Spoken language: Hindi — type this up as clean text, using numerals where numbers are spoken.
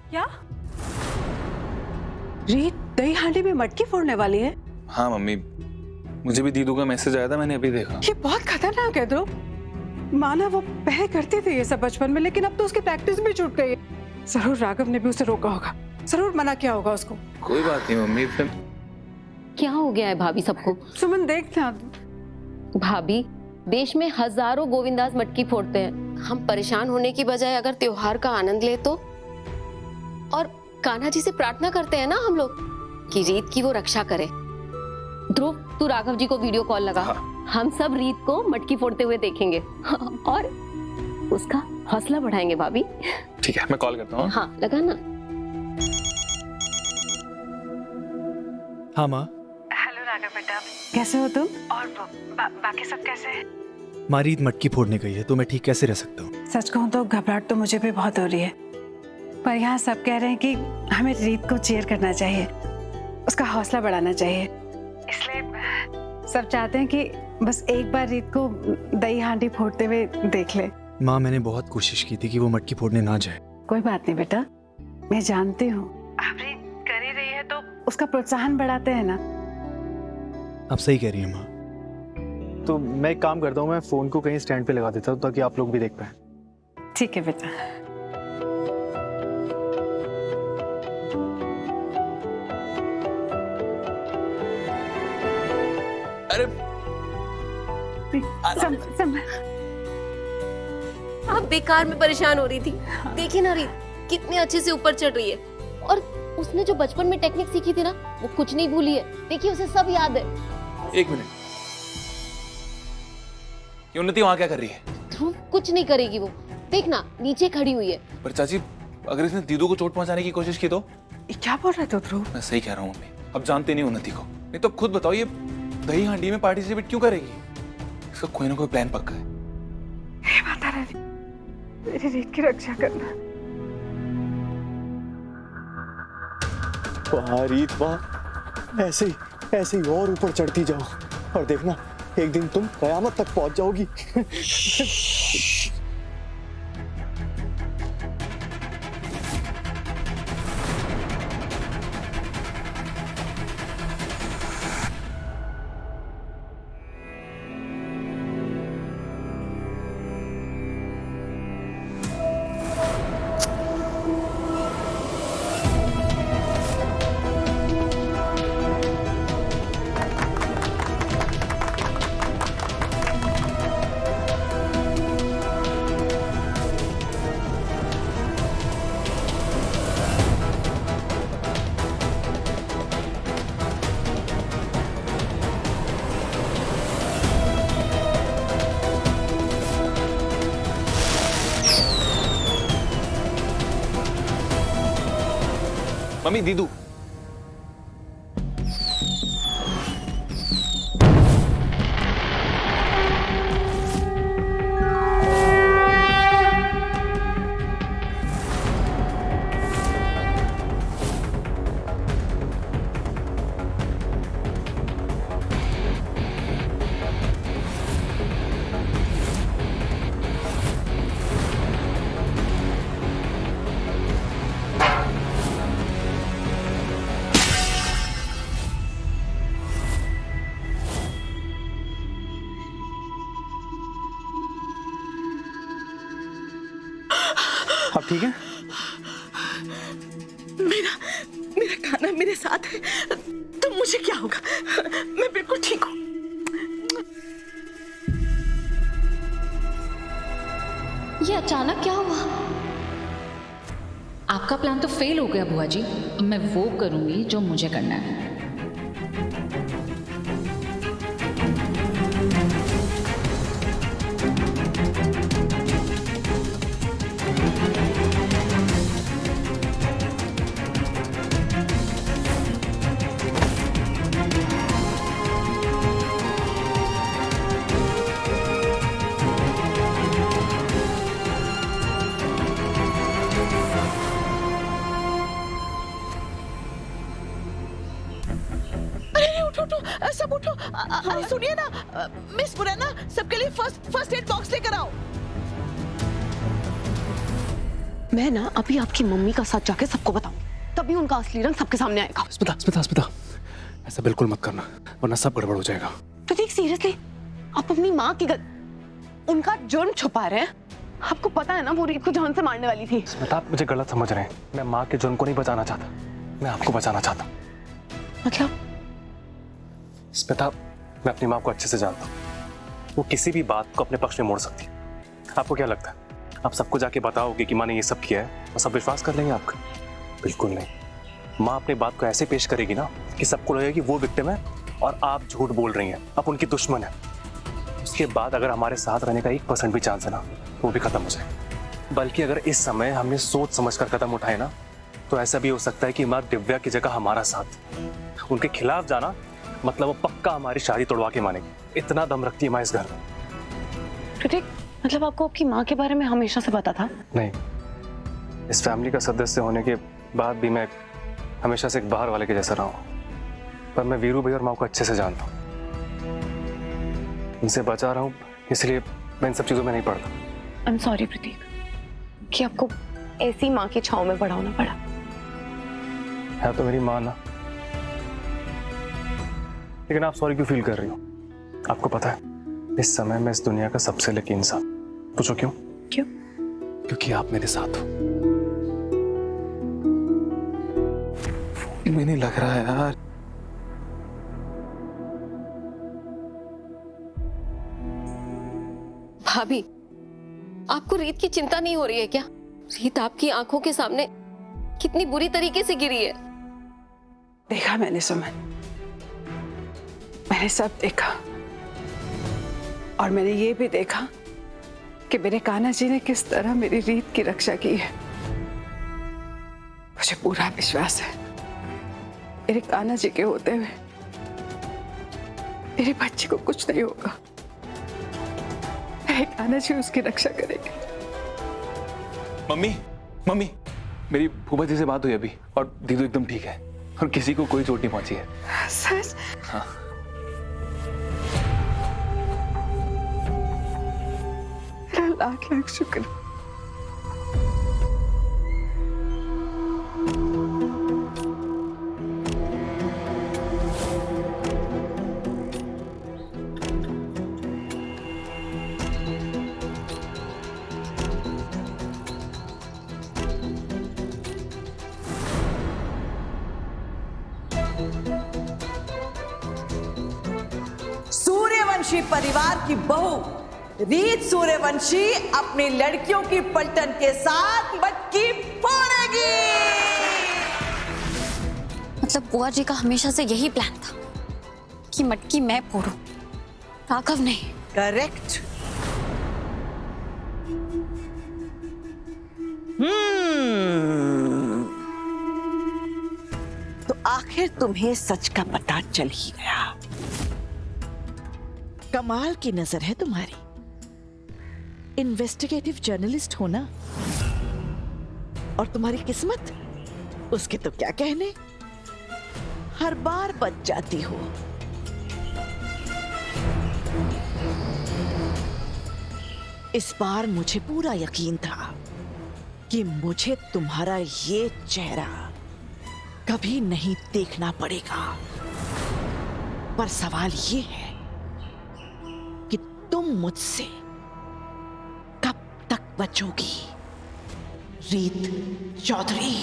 क्या? रीत दही हांडी में मटकी फोड़ने वाली है? हाँ मम्मी, मुझे भी दीदू का मैसेज आया था, मैंने अभी देखा। ये बहुत खतरनाक है ध्रुव। माना वो पहले करती थी ये सब बचपन में, लेकिन अब तो उसकी प्रैक्टिस भी छूट गई है। जरूर राघव ने भी उसे रोका होगा, जरूर मना किया होगा उसको। कोई बात नहीं मम्मी। क्या हो गया है भाभी सबको? सुमन देखना। भाभी, देश में हजारों गोविंदास मटकी फोड़ते हैं। हम परेशान होने की बजाय अगर त्योहार का आनंद ले तो, और कान्हा जी से प्रार्थना करते हैं ना हम लोग कि रीत की वो रक्षा करे। ध्रुव, तू राघव जी को वीडियो कॉल लगा। हाँ। हम सब रीत को मटकी फोड़ते हुए देखेंगे और उसका हौसला बढ़ाएंगे भाभी। ठीक है, मैं कॉल करता हूँ। हाँ, लगा ना। हाँ माँ। हेलो राघव बेटा, कैसे हो तुम? और बाकी सब कैसे हैं? माँ रीत मटकी फोड़ने गई है तो मैं ठीक कैसे रह सकता हूँ? सच कहूँ तो घबराहट तो मुझे भी बहुत हो रही है, पर यहाँ सब कह रहे हैं कि हमें रीत को चीयर करना चाहिए, उसका हौसला बढ़ाना चाहिए। इसलिए सब चाहते हैं कि बस एक बार रीत को दही हांडी फोड़ते हुए देख ले। माँ, मैंने बहुत कोशिश की थी कि वो मटकी फोड़ने ना जाए। कोई बात नहीं बेटा, मैं जानती हूँ अब रीत कर ही रही है तो उसका प्रोत्साहन बढ़ाते हैं ना। आप सही कह रही हैं माँ। तो मैं एक काम करता हूँ, मैं फोन को कहीं स्टैंड पे लगा देता हूँ ताकि आप लोग भी देख पाए। ठीक है बेटा। अरे आप बेकार में परेशान हो रही थी। देखिए ना रीत कितने अच्छे से ऊपर चढ़ रही है, और उसने जो बचपन में टेक्निक सीखी थी ना वो कुछ नहीं भूली है। देखिए उसे सब याद है। एक मिनट, ये उन्नति वहां क्या कर रही है? ध्रुव, कुछ नहीं करेगी वो। देखना नीचे खड़ी हुई है। पर चाची, अगर इसने दीदू को चोट पहुंचाने की कोशिश की तो? क्या बोल रहे थे ध्रुव? मैं सही कह रहा हूँ मम्मी, अब जानते नहीं उन्नति को। नहीं तो खुद बताओ, ये दही हांडी में पार्टिसिपेट क्यों करेगी? इसका कोई ना कोई प्लान पक्का है। हे माता रानी, मेरी रीत की रक्षा करना। वाह रीत वाह, ऐसे ही और ऊपर चढ़ती जाओ और देखना एक दिन तुम कयामत तक पहुंच जाओगी। मम्मी, दीदू। आप ठीक है? मेरा कान्हा मेरे साथ है, तो मुझे क्या होगा? मैं बिल्कुल ठीक हूँ। ये अचानक क्या हुआ? आपका प्लान तो फेल हो गया बुआ जी। अब मैं वो करूंगी जो मुझे करना है। उठो, सब उठो। अरे सुनिए ना, मिस मुरैना, सबके लिए फर्स्ट एड बॉक्स लेकर आओ। मैं ना अभी आपकी मम्मी का साथ जाके सबको बताऊंगी, तभी उनका असली रंग सबके सामने आएगा। स्मिता, ऐसा बिल्कुल मत करना, वरना सब गड़बड़ हो जाएगा। प्रतीक सीरियसली, आप अपनी माँ की उनका जुर्म छुपा रहे हैं। आपको पता है ना वो रीत को जान से मारने वाली थी। स्मिता, आप मुझे गलत समझ रहे हैं। मैं माँ के जुर्म को नहीं बचाना चाहता, मैं आपको बचाना चाहता हूँ। मतलब? स्मिता, मैं अपनी माँ को अच्छे से जानता हूँ, वो किसी भी बात को अपने पक्ष में मोड़ सकती है। आपको क्या लगता है आप सबको जाके बताओगे कि माँ ने ये सब किया है और सब विश्वास कर लेंगे आपका? बिल्कुल नहीं। माँ अपनी बात को ऐसे पेश करेगी ना कि सबको लगेगा कि वो विक्टिम है और आप झूठ बोल रही हैं, आप उनकी दुश्मन है। उसके बाद अगर हमारे साथ रहने का 1% भी चांस है ना, वो भी खत्म हो जाए। बल्कि अगर इस समय हमने सोच समझकर कदम उठाए ना, तो ऐसा भी हो सकता है कि माँ दिव्या की जगह हमारा साथ। उनके खिलाफ जाना मतलब वो पक्का हमारी शादी तोड़वा के मानेगी। इतना दम रखती है माँ इस घर में। प्रतीक, मतलब आपको आपकी माँ के बारे में हमेशा से पता था? नहीं, इस फैमिली का सदस्य होने के बाद भी मैं हमेशा से एक बाहर वाले के जैसा रहा हूँ। पर मैं वीरू भाई और माँ को अच्छे से जानता हूँ, इनसे बचा रहा हूँ, इसलिए मैं इन सब चीजों में नहीं पड़ता। आई एम सॉरी प्रतीक कि आपको ऐसी माँ की छांव में बड़ा होना पड़ा। है तो मेरी माँ ना, लेकिन आप सॉरी क्यों फील कर रही हो? आपको पता है इस समय मैं इस दुनिया का सबसे लकी इंसान। पूछो क्यों? क्यों? क्योंकि आप मेरे साथ हो। मुझे नहीं लग रहा है यार। भाभी, आपको रीत की चिंता नहीं हो रही है क्या? रीत आपकी आंखों के सामने कितनी बुरी तरीके से गिरी है। देखा मैंने सुमन, मैंने सब देखा। और मैंने ये भी देखा कि मेरे कान्हा जी ने किस तरह मेरी रीत की रक्षा की है। मुझे पूरा विश्वास है मेरे कान्हा जी के होते हुए मेरे बच्चे को कुछ नहीं होगा। मेरे कान्हा जी उसकी रक्षा करेंगे। मम्मी, मेरी फूफा जी से बात हुई अभी और दीदू एकदम ठीक है और किसी को कोई चोट नहीं पहुंची है। सच? हाँ। लाख लाख शुक्र। सूर्यवंशी परिवार की बहू रीत सूर्यवंशी अपनी लड़कियों की पलटन के साथ मटकी फोड़ेगी। मतलब बुआ जी का हमेशा से यही प्लान था कि मटकी मैं फोड़ूं, राघव नहीं। करेक्ट। तो आखिर तुम्हें सच का पता चल ही गया। कमाल की नजर है तुम्हारी, इन्वेस्टिगेटिव जर्नलिस्ट हो ना। और तुम्हारी किस्मत, उसके तो क्या कहने, हर बार बच जाती हो। इस बार मुझे पूरा यकीन था कि मुझे तुम्हारा ये चेहरा कभी नहीं देखना पड़ेगा। पर सवाल ये है कि तुम मुझसे कब तक बचोगी रीत चौधरी?